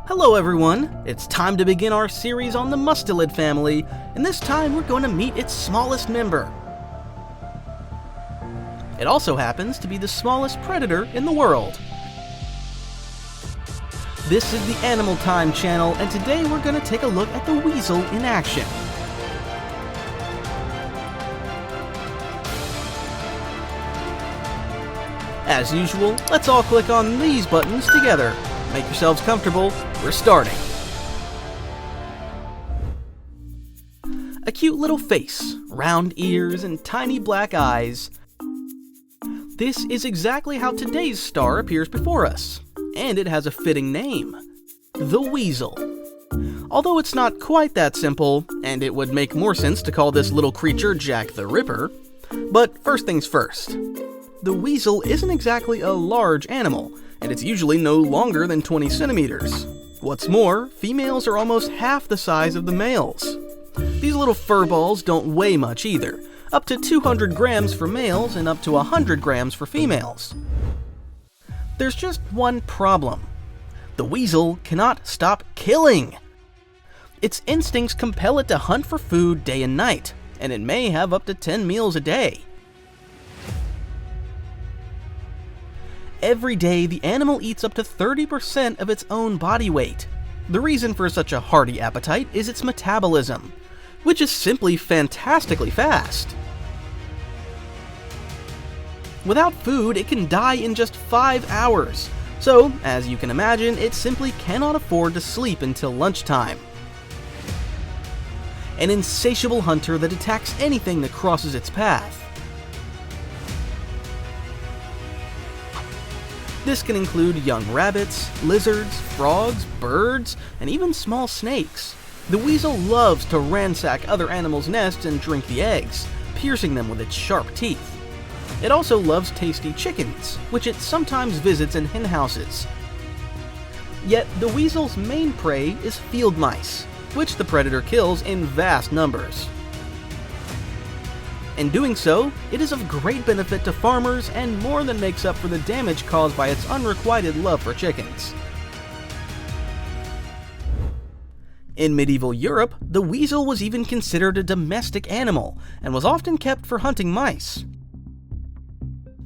Hello everyone! It's time to begin our series on the mustelid family, and this time we're going to meet its smallest member. It also happens to be the smallest predator in the world. This is the Animal Time channel, and today we're going to take a look at the weasel in action. As usual, let's all click on these buttons together. Make yourselves comfortable, we're starting. A cute little face, round ears, and tiny black eyes. This is exactly how today's star appears before us, and it has a fitting name, the weasel. Although it's not quite that simple, and it would make more sense to call this little creature Jack the Ripper. But first things first, the weasel isn't exactly a large animal, and it's usually no longer than 20 centimeters. What's more, females are almost half the size of the males. These little fur balls don't weigh much either, up to 200 grams for males and up to 100 grams for females. There's just one problem. The weasel cannot stop killing. Its instincts compel it to hunt for food day and night, and it may have up to 10 meals a day. Every day, the animal eats up to 30% of its own body weight. The reason for such a hearty appetite is its metabolism, which is simply fantastically fast. Without food, it can die in just 5 hours, so, as you can imagine, it simply cannot afford to sleep until lunchtime. An insatiable hunter that attacks anything that crosses its path. This can include young rabbits, lizards, frogs, birds, and even small snakes. The weasel loves to ransack other animals' nests and drink the eggs, piercing them with its sharp teeth. It also loves tasty chickens, which it sometimes visits in hen houses. Yet the weasel's main prey is field mice, which the predator kills in vast numbers. In doing so, it is of great benefit to farmers and more than makes up for the damage caused by its unrequited love for chickens. In medieval Europe, the weasel was even considered a domestic animal and was often kept for hunting mice.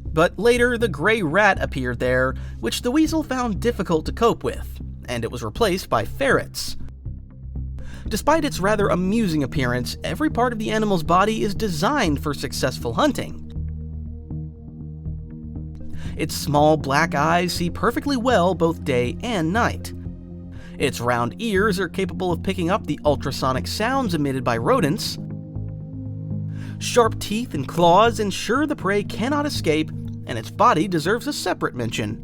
But later, the gray rat appeared there, which the weasel found difficult to cope with, and it was replaced by ferrets. Despite its rather amusing appearance, every part of the animal's body is designed for successful hunting. Its small black eyes see perfectly well both day and night. Its round ears are capable of picking up the ultrasonic sounds emitted by rodents. Sharp teeth and claws ensure the prey cannot escape, and its body deserves a separate mention.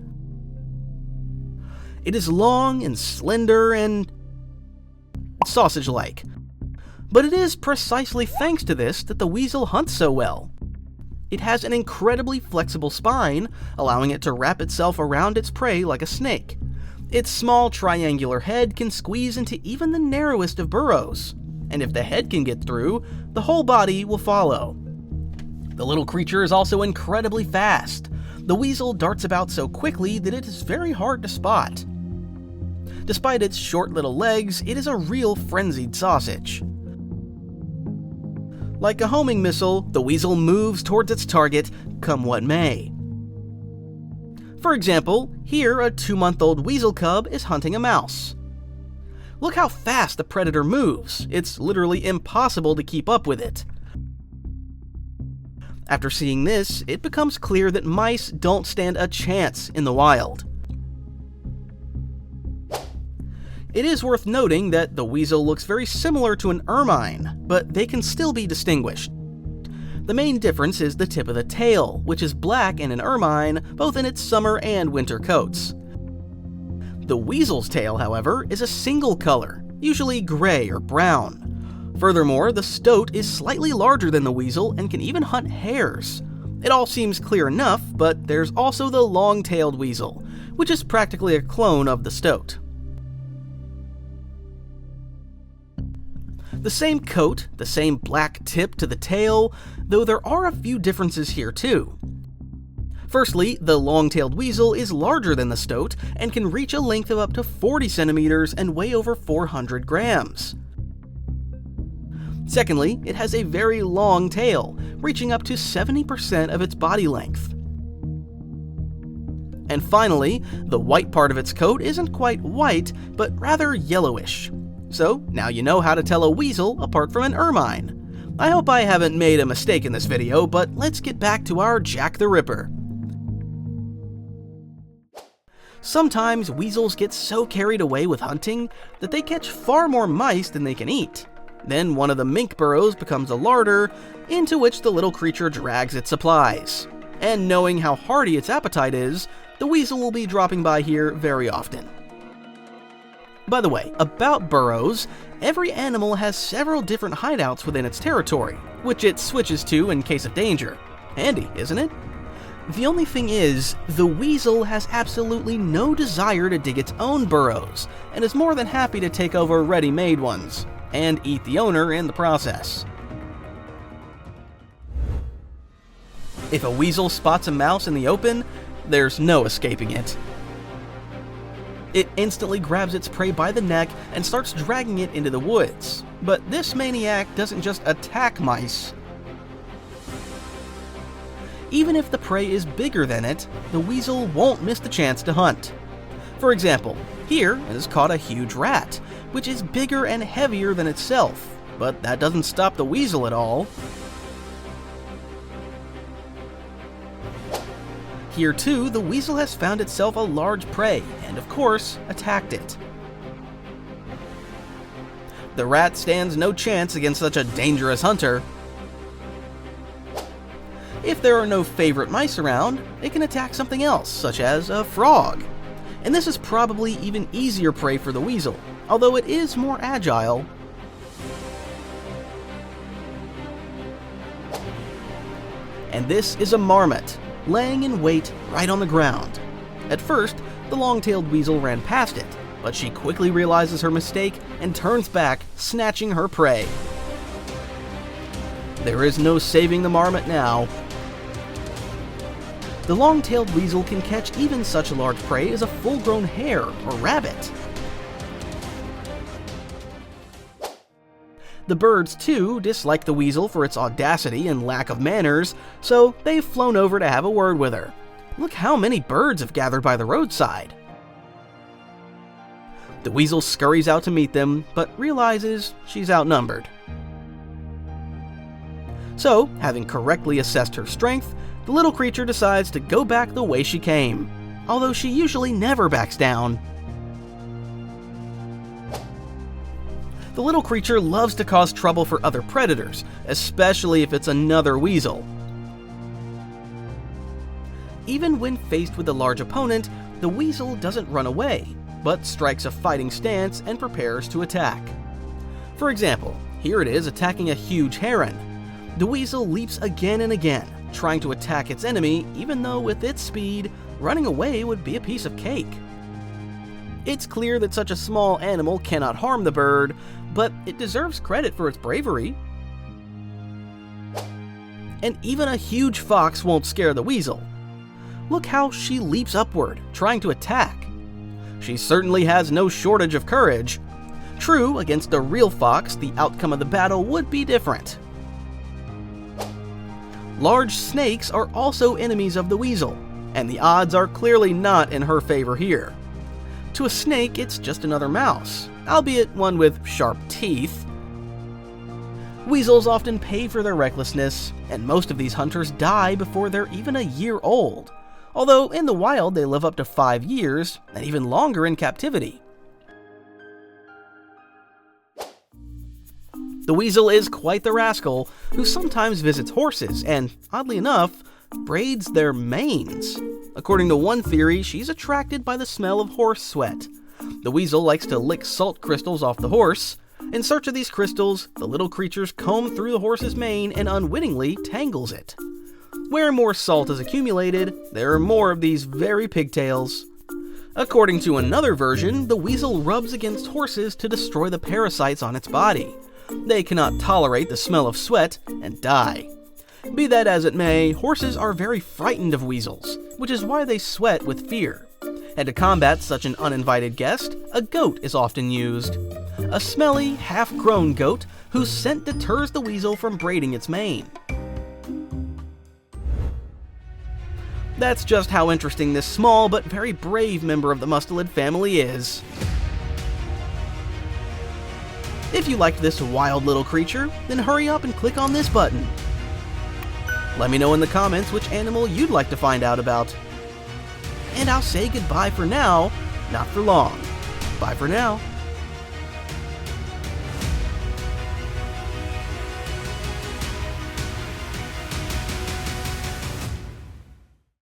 It is long and slender and sausage-like. But it is precisely thanks to this that the weasel hunts so well. It has an incredibly flexible spine, allowing it to wrap itself around its prey like a snake. Its small triangular head can squeeze into even the narrowest of burrows, and if the head can get through, the whole body will follow. The little creature is also incredibly fast. The weasel darts about so quickly that it is very hard to spot. Despite its short little legs, it is a real frenzied sausage. Like a homing missile, the weasel moves towards its target, come what may. For example, here a 2-month-old weasel cub is hunting a mouse. Look how fast the predator moves, it's literally impossible to keep up with it. After seeing this, it becomes clear that mice don't stand a chance in the wild. It is worth noting that the weasel looks very similar to an ermine, but they can still be distinguished. The main difference is the tip of the tail, which is black in an ermine, both in its summer and winter coats. The weasel's tail, however, is a single color, usually gray or brown. Furthermore, the stoat is slightly larger than the weasel and can even hunt hares. It all seems clear enough, but there's also the long-tailed weasel, which is practically a clone of the stoat. The same coat, the same black tip to the tail, though there are a few differences here too. Firstly, the long-tailed weasel is larger than the stoat and can reach a length of up to 40 centimeters and weigh over 400 grams. Secondly, it has a very long tail, reaching up to 70% of its body length. And finally, the white part of its coat isn't quite white, but rather yellowish. So now you know how to tell a weasel apart from an ermine. I hope I haven't made a mistake in this video, but let's get back to our Jack the Ripper. Sometimes weasels get so carried away with hunting that they catch far more mice than they can eat. Then one of the mink burrows becomes a larder, into which the little creature drags its supplies. And knowing how hearty its appetite is, the weasel will be dropping by here very often. By the way, about burrows, every animal has several different hideouts within its territory, which it switches to in case of danger. Handy, isn't it? The only thing is, the weasel has absolutely no desire to dig its own burrows, and is more than happy to take over ready-made ones, and eat the owner in the process. If a weasel spots a mouse in the open, there's no escaping it. It instantly grabs its prey by the neck and starts dragging it into the woods. But this maniac doesn't just attack mice. Even if the prey is bigger than it, the weasel won't miss the chance to hunt. For example, here it has caught a huge rat, which is bigger and heavier than itself, but that doesn't stop the weasel at all. Here too, the weasel has found itself a large prey, and of course, attacked it. The rat stands no chance against such a dangerous hunter. If there are no favorite mice around, it can attack something else, such as a frog. And this is probably even easier prey for the weasel, although it is more agile. And this is a marmot, laying in wait right on the ground. At first, the long-tailed weasel ran past it, but she quickly realizes her mistake and turns back, snatching her prey. There is no saving the marmot now. The long-tailed weasel can catch even such a large prey as a full-grown hare or rabbit. The birds, too, dislike the weasel for its audacity and lack of manners, so they've flown over to have a word with her. Look how many birds have gathered by the roadside. The weasel scurries out to meet them, but realizes she's outnumbered. So, having correctly assessed her strength, the little creature decides to go back the way she came, although she usually never backs down. The little creature loves to cause trouble for other predators, especially if it's another weasel. Even when faced with a large opponent, the weasel doesn't run away, but strikes a fighting stance and prepares to attack. For example, here it is attacking a huge heron. The weasel leaps again and again, trying to attack its enemy, even though with its speed, running away would be a piece of cake. It's clear that such a small animal cannot harm the bird, but it deserves credit for its bravery. And even a huge fox won't scare the weasel. Look how she leaps upward, trying to attack. She certainly has no shortage of courage. True, against a real fox, the outcome of the battle would be different. Large snakes are also enemies of the weasel, and the odds are clearly not in her favor here. To a snake, it's just another mouse, albeit one with sharp teeth. Weasels often pay for their recklessness, and most of these hunters die before they're even a year old, although in the wild they live up to 5 years, and even longer in captivity. The weasel is quite the rascal, who sometimes visits horses and, oddly enough, braids their manes. According to one theory, she's attracted by the smell of horse sweat. The weasel likes to lick salt crystals off the horse. In search of these crystals, the little creatures comb through the horse's mane and unwittingly tangles it. Where more salt is accumulated, there are more of these very pigtails. According to another version, the weasel rubs against horses to destroy the parasites on its body. They cannot tolerate the smell of sweat and die. Be that as it may, horses are very frightened of weasels, which is why they sweat with fear. And to combat such an uninvited guest, a goat is often used. A smelly, half-grown goat whose scent deters the weasel from braiding its mane. That's just how interesting this small but very brave member of the mustelid family is. If you liked this wild little creature, then hurry up and click on this button. Let me know in the comments which animal you'd like to find out about. And I'll say goodbye for now, not for long. Bye for now.